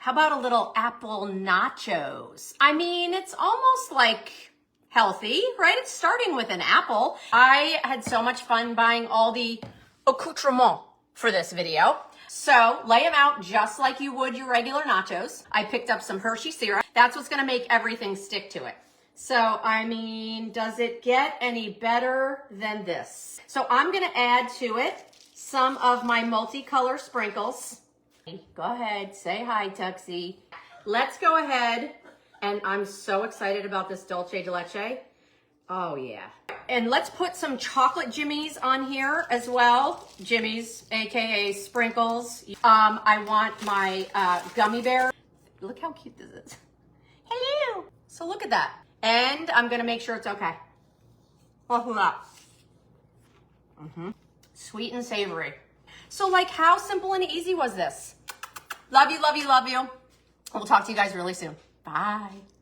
How about a little apple nachos? I mean, it's almost like healthy, right? It's starting with an apple. I had so much fun buying all the accoutrements for this video. So lay them out just like you would your regular nachos. I picked up some Hershey syrup. That's what's gonna make everything stick to it. So, I mean, does it get any better than this? So I'm gonna add to it some of my multicolor sprinkles. Go ahead, say hi, Tuxie. Let's go ahead, and I'm so excited about this Dulce de Leche. Oh yeah. And let's put some chocolate jimmies on here as well. Jimmies, AKA sprinkles. I want my Gummy Bear. Look how cute this is. Hello. So look at that. And I'm gonna make sure it's okay. Look at that. Sweet and savory. So like, how simple and easy was this? Love you, love you, love you. We'll talk to you guys really soon. Bye.